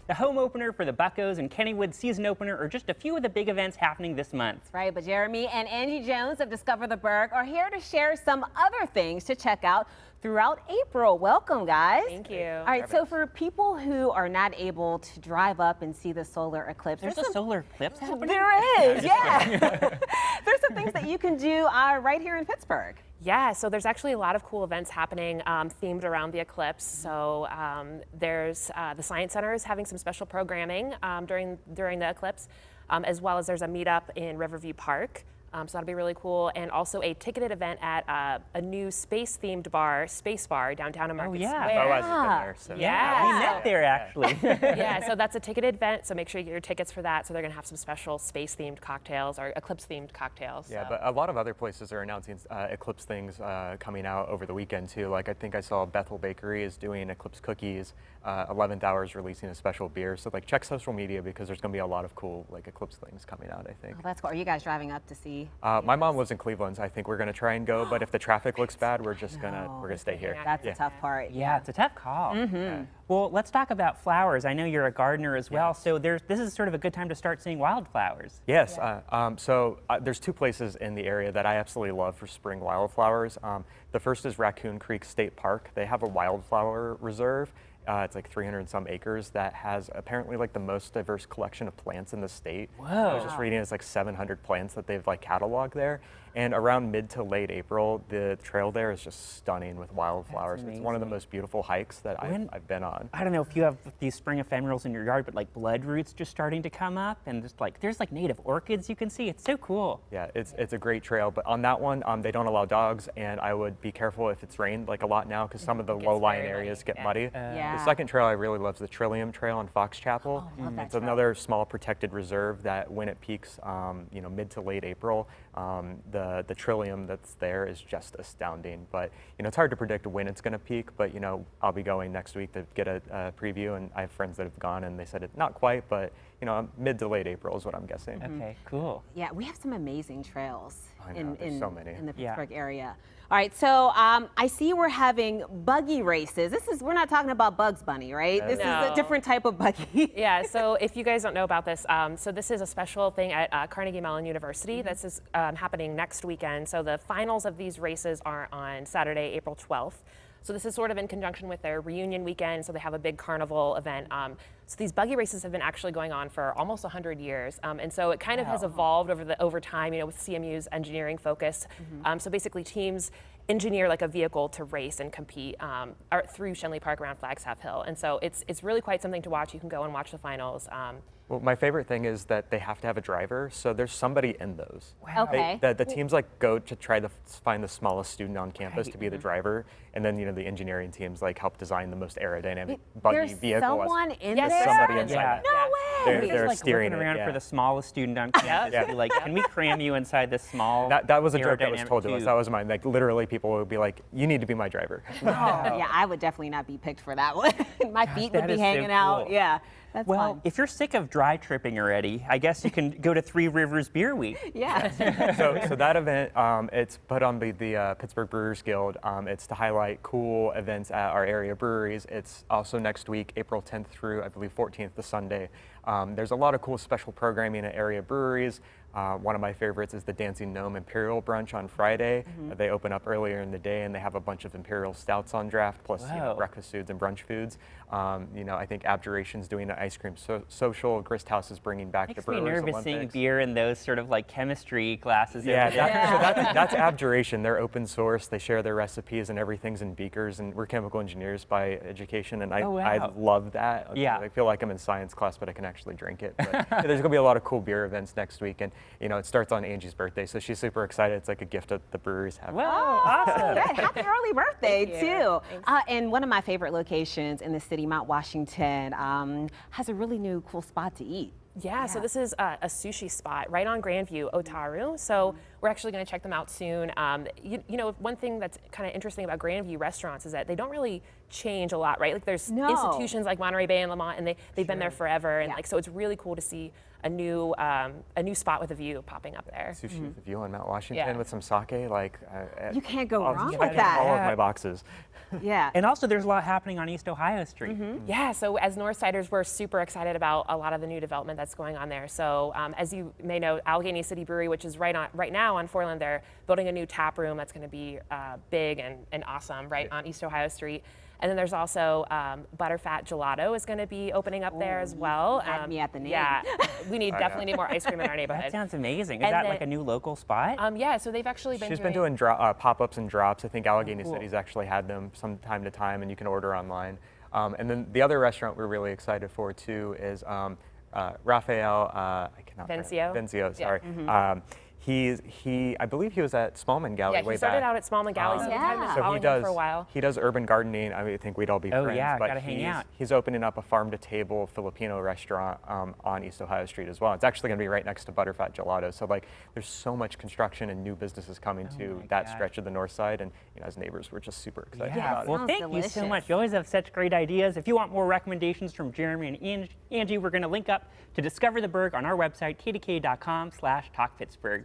the home opener for the Buccos and Kennywood season opener are just a few of the big events happening this month. Right, but Jeremy and Angie Jones of Discover the Burgh are here to share some other things to check out throughout April. Welcome, guys. Thank you. All right, so for people who are not able to drive up and see the solar eclipse, There's a solar eclipse happening? There is, yeah. There's some things that you can do right here in Pittsburgh. Yeah, so there's actually a lot of cool events happening themed around the eclipse. So there's the Science Center is having some special programming during the eclipse, as well as there's a meetup in Riverview Park. So that'll be really cool, and also a ticketed event at a new space-themed bar, Space Bar, downtown in Market Square. Boaz has been there. So. Yeah. We met there, actually. Yeah, so that's a ticketed event, so make sure you get your tickets for that. So they're going to have some special space-themed cocktails or eclipse-themed cocktails. Yeah, so. but a lot of other places are announcing Eclipse things coming out over the weekend too. Like I think I saw Bethel Bakery is doing Eclipse cookies. 11th Hour is releasing a special beer. So like check social media because there's going to be a lot of cool like Eclipse things coming out, I think. Oh, that's cool. Are you guys driving up to see? My mom lives in Cleveland, so I think we're going to try and go. But if the traffic looks bad, we're just gonna stay here. That's a tough part. Yeah, it's a tough call. Well, let's talk about flowers. I know you're a gardener as well, so this is sort of a good time to start seeing wildflowers. Yes, there's two places in the area that I absolutely love for spring wildflowers. The first is Raccoon Creek State Park. They have a wildflower reserve. It's like 300 and some acres that has apparently like the most diverse collection of plants in the state. Whoa. I was just reading it's like 700 plants that they've like cataloged there. And around mid to late April, the trail there is just stunning with wildflowers. It's one of the most beautiful hikes that I've been on. I don't know if you have these spring ephemerals in your yard, but like bloodroots just starting to come up, and just like there's like native orchids you can see. It's so cool. Yeah, it's a great trail, but on that one, they don't allow dogs, and I would be careful if it's rained like a lot now because some of the low-lying areas get muddy. Yeah. The second trail I really love is the Trillium Trail in Fox Chapel. Love that It's trail. another small protected reserve that when it peaks, mid to late April, the Trillium that's there is just astounding. But it's hard to predict when it's going to peak. But I'll be going next week to get a preview, and I have friends that have gone, and they said it's not quite, but mid to late April is what I'm guessing. Okay, cool. Yeah, we have some amazing trails I know, there's so many. in the Yeah. Pittsburgh area. All right, so I see we're having buggy races. We're not talking about Bugs Bunny, right? This is a No. different type of buggy. Yeah, so if you guys don't know about this, so this is a special thing at Carnegie Mellon University. This is happening next weekend. So the finals of these races are on Saturday, April 12th. So this is sort of in conjunction with their reunion weekend, so they have a big carnival event. So these buggy races have been actually going on for almost 100 years, and so it kind of has evolved over time, with CMU's engineering focus. So basically teams engineer like a vehicle to race and compete through Shenley Park around Flagstaff Hill, and so it's really quite something to watch. You can go and watch the finals. Well, my favorite thing is that they have to have a driver, so there's somebody in those. Okay. The teams like go to try to find the smallest student on campus to be the driver, and then the engineering teams like help design the most aerodynamic buggy There's vehicle. someone in Yes, there? Somebody inside. Yeah. No way! They're like steering looking around it, for yeah. the smallest student on campus. Yeah. Be like, can we cram you inside this small? That was a joke that was aerodynamic told to us. tube? That was mine. Like literally, people would be like, "You need to be my driver." Yeah, I would definitely not be picked for that one. My feet would that be is so hanging out. cool. Yeah, that's Well, fun. if you're sick of dry tripping already, I guess you can go to Three Rivers Beer Week. Yeah. So that event, it's put on the Pittsburgh Brewers Guild. It's to highlight cool events at our area breweries. It's also next week, April 10th through I believe 14th, the Sunday. There's a lot of cool special programming at area breweries. One of my favorites is the Dancing Gnome Imperial Brunch on Friday. They open up earlier in the day, and they have a bunch of Imperial Stouts on draft, plus Wow. breakfast foods and brunch foods. I think Abjuration's doing an ice cream social. Grist House is bringing back Makes the me Brewers nervous seeing Olympics. beer in those sort of like chemistry classes. Yeah, over there. so that's Abjuration. They're open source. They share their recipes, and everything's in beakers. And we're chemical engineers by education, and I love that. Yeah. I feel like I'm in science class, but I can actually drink it. But there's gonna be a lot of cool beer events next week, and it starts on Angie's birthday, so she's super excited. It's like a gift that the breweries have. Well, awesome. Yeah, happy early birthday, Thank you. too. Thanks. And one of my favorite locations in the city, Mount Washington, has a really new cool spot to eat. Yeah, so this is a sushi spot right on Grandview, Otaru. So we're actually going to check them out soon. One thing that's kind of interesting about Grandview restaurants is that they don't really change a lot, right? Like there's institutions like Monterey Bay and Lamont, and they've been there forever, and so it's really cool to see a new spot with a view popping up there. Sushi with a view on Mount Washington with some sake, You can't go wrong with that. All of my boxes. Yeah. And also, there's a lot happening on East Ohio Street. Yeah, so as Northsiders, we're super excited about a lot of the new development that's going on there. So as you may know, Allegheny City Brewery, which is right now on Foreland, they're building a new tap room that's going to be big and awesome right on East Ohio Street. And then there's also Butterfat Gelato is going to be opening up there as well. Had me at the name. Yeah, we definitely need more ice cream in our That neighborhood. sounds amazing. Is And that then- like a new local spot? Yeah, so they've actually been She's been doing pop-ups and drops. I think Allegheny cool. City's actually had them from time to time, and you can order online. And then the other restaurant we're really excited for too is Raphael. I cannot pronounce- Vencio? Vencio, Yeah. sorry. I believe he was at Smallman Galley Yeah, way he started back. out at Smallman Galley, so we've kind of been Yeah. So following him for a while. he does urban gardening. I think we'd all be Oh, friends. yeah, but gotta hang out. he's opening up a farm-to-table Filipino restaurant on East Ohio Street as well. It's actually going to be right next to Butterfat Gelato. So like, there's so much construction and new businesses coming to my that gosh. stretch of the north side, and as neighbors, we're just super excited Yeah, about well, Sounds thank you so delicious. much. You always have such great ideas. If you want more recommendations from Jeremy and Angie, we're going to link up to Discover the Burgh on our website, kdk.com/talkpittsburgh.